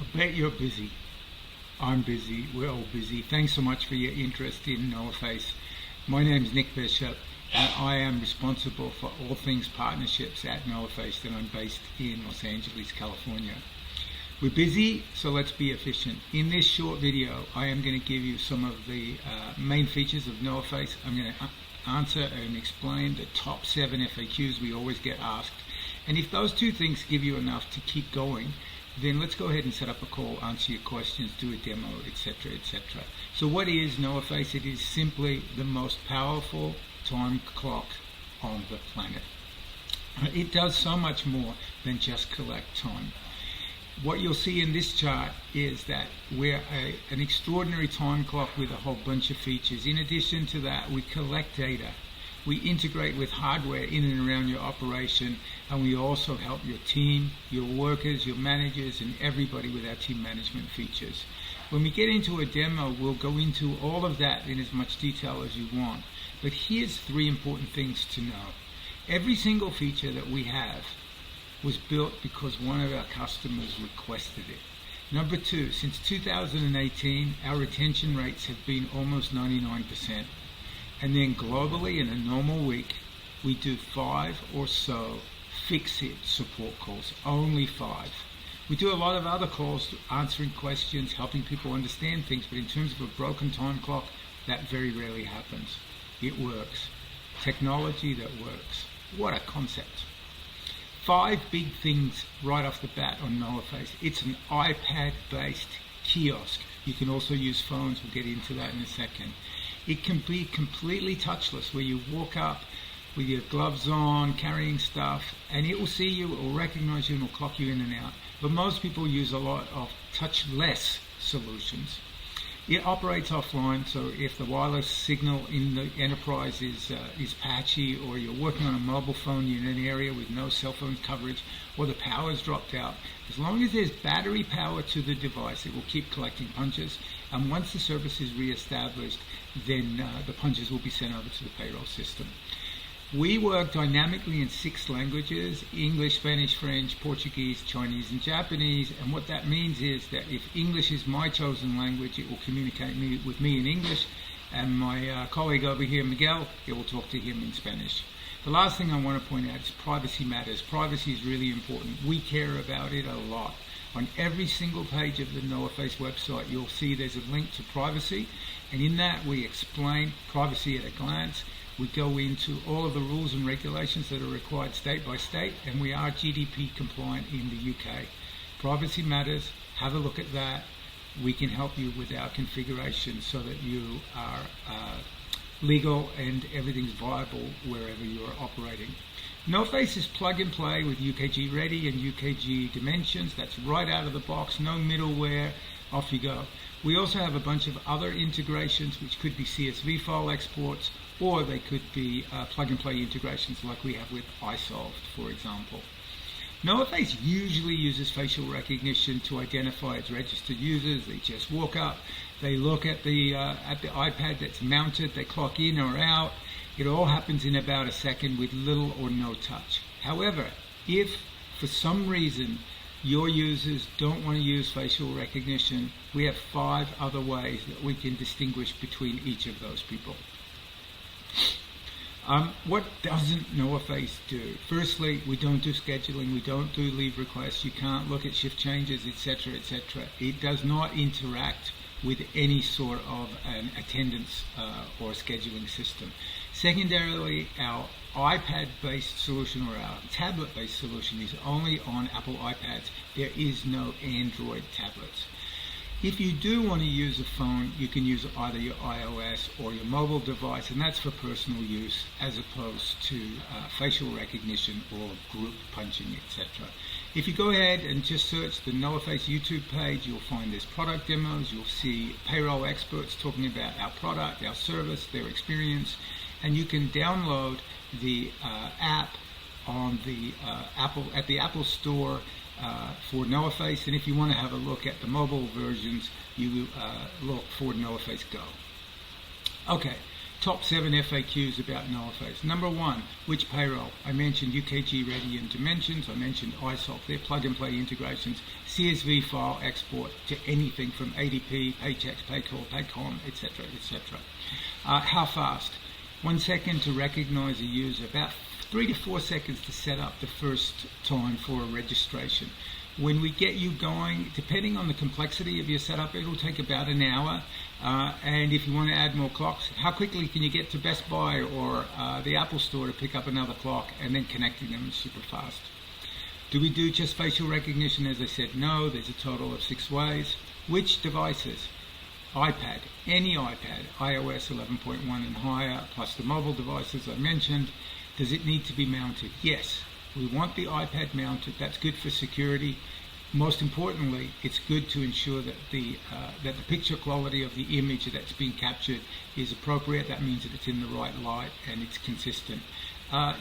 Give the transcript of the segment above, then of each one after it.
I bet you're busy. I'm busy. We're all busy. Thanks so much for your interest in NoahFace. My name is Nick Bishop, and I am responsible for all things partnerships at NoahFace, and I'm based in Los Angeles, California. We're busy, so let's be efficient. In this short video, I am going to give you some of the main features of NoahFace. I'm going to answer and explain the top 7 FAQs we always get asked. And if those two things give you enough to keep going, then let's go ahead and set up a call, answer your questions, do a demo, etc., etc. So what is NoahFace? It is simply the most powerful time clock on the planet. It does so much more than just collect time. What you'll see in this chart is that we're an extraordinary time clock with a whole bunch of features. In addition to that, we collect data. We integrate with hardware in and around your operation, and we also help your team, your workers, your managers, and everybody with our team management features. When we get into a demo, we'll go into all of that in as much detail as you want. But here's 3 important things to know. Every single feature that we have was built because one of our customers requested it. Number 2, since 2018, our retention rates have been almost 99%. And then globally, in a normal week, we do 5 or so fix-it support calls, only 5. We do a lot of other calls, answering questions, helping people understand things, but in terms of a broken time clock, that very rarely happens. It works. Technology that works. What a concept. 5 big things right off the bat on NoahFace. It's an iPad-based kiosk. You can also use phones. We'll get into that in a second. It can be completely touchless, where you walk up with your gloves on, carrying stuff, and it will see you, it will recognize you, and will clock you in and out. But most people use a lot of touchless solutions. It operates offline, so if the wireless signal in the enterprise is patchy, or you're working on a mobile phone in an area with no cell phone coverage, or the power's dropped out, as long as there's battery power to the device, it will keep collecting punches. And once the service is re-established, then the punches will be sent over to the payroll system. We work dynamically in 6 languages: English, Spanish, French, Portuguese, Chinese, and Japanese. And what that means is that if English is my chosen language, it will communicate with me in English, and my colleague over here, Miguel, it will talk to him in Spanish. The last thing I want to point out is privacy matters. Privacy is really important. We care about it a lot. On every single page of the NoahFace website, you'll see there's a link to privacy, and in that we explain privacy at a glance. We go into all of the rules and regulations that are required state by state, and we are GDP compliant in the UK. Privacy matters. Have a look at that. We can help you with our configuration so that you are legal and everything's viable wherever you are operating. NoahFace is plug and play with UKG Ready and UKG Dimensions. That's right out of the box, no middleware, off you go. We also have a bunch of other integrations, which could be CSV file exports, or they could be plug and play integrations like we have with iSolved, for example. NoahFace usually uses facial recognition to identify its registered users. They just walk up, they look at the iPad that's mounted, they clock in or out. It all happens in about a second with little or no touch. However, if for some reason your users don't want to use facial recognition, we have 5 other ways that we can distinguish between each of those people. What doesn't NoahFace do? Firstly, we don't do scheduling, we don't do leave requests, you can't look at shift changes, etc., etc. It does not interact with any sort of an attendance or scheduling system. Secondarily, our iPad-based solution or our tablet-based solution is only on Apple iPads. There is no Android tablets. If you do want to use a phone, you can use either your iOS or your mobile device, and that's for personal use as opposed to facial recognition or group punching, etc. If you go ahead and just search the NoahFace YouTube page, you'll find there's product demos, you'll see payroll experts talking about our product, our service, their experience, and you can download the app on the Apple Store for NoahFace, and if you want to have a look at the mobile versions, you look for NoahFace Go. Okay, top 7 FAQs about NoahFace. Number 1, which payroll? I mentioned UKG Ready and Dimensions. I mentioned iSolve, their plug-and-play integrations, CSV file export to anything from ADP, Paychex, Paycall, Paycom, etc., etc. How fast? 1 second to recognize a user, about 3 to 4 seconds to set up the first time for a registration. When we get you going, depending on the complexity of your setup, it'll take about an hour. And if you want to add more clocks, how quickly can you get to Best Buy or the Apple Store to pick up another clock, and then connecting them is super fast. Do we do just facial recognition? As I said, no. There's a total of 6 ways. Which devices? iPad, any iPad, iOS 11.1 and higher, plus the mobile devices I mentioned. Does it need to be mounted? Yes. We want the iPad mounted. That's good for security. Most importantly, it's good to ensure that the picture quality of the image that's being captured is appropriate. That means that it's in the right light and it's consistent.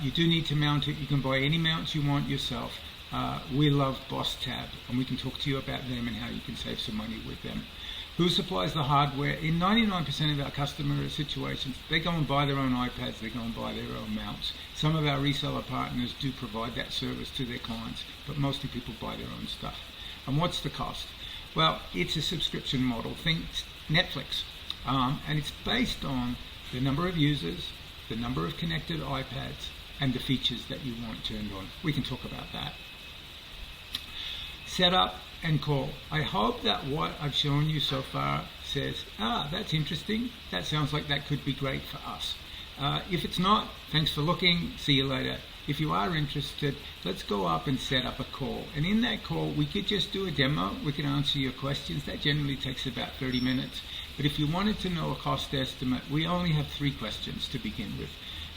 You do need to mount it. You can buy any mounts you want yourself. We love Boss Tab, and we can talk to you about them and how you can save some money with them. Who supplies the hardware? In 99% of our customer situations, they go and buy their own iPads, they go and buy their own mounts. Some of our reseller partners do provide that service to their clients, but mostly people buy their own stuff. And what's the cost? Well, it's a subscription model. Think Netflix. And it's based on the number of users, the number of connected iPads, and the features that you want turned on. We can talk about that. Setup and call. I hope that what I've shown you so far says, that's interesting. That sounds like that could be great for us. If it's not, thanks for looking. See you later. If you are interested, let's go up and set up a call. And in that call, we could just do a demo. We can answer your questions. That generally takes about 30 minutes. But if you wanted to know a cost estimate, we only have 3 questions to begin with.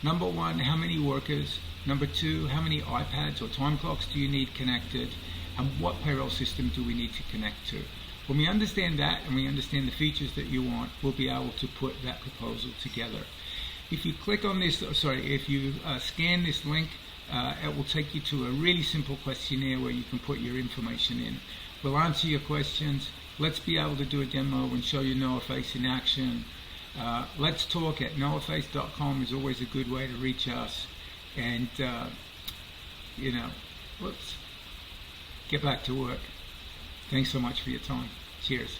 Number 1, how many workers? Number 2, how many iPads or time clocks do you need connected? And what payroll system do we need to connect to? When we understand that and we understand the features that you want, we'll be able to put that proposal together. If you click on this, if you scan this link, it will take you to a really simple questionnaire where you can put your information in. We'll answer your questions. Let's be able to do a demo and show you NoahFace in action. Let's talk at NoahFace.com is always a good way to reach us. And, let's get back to work. Thanks so much for your time. Cheers.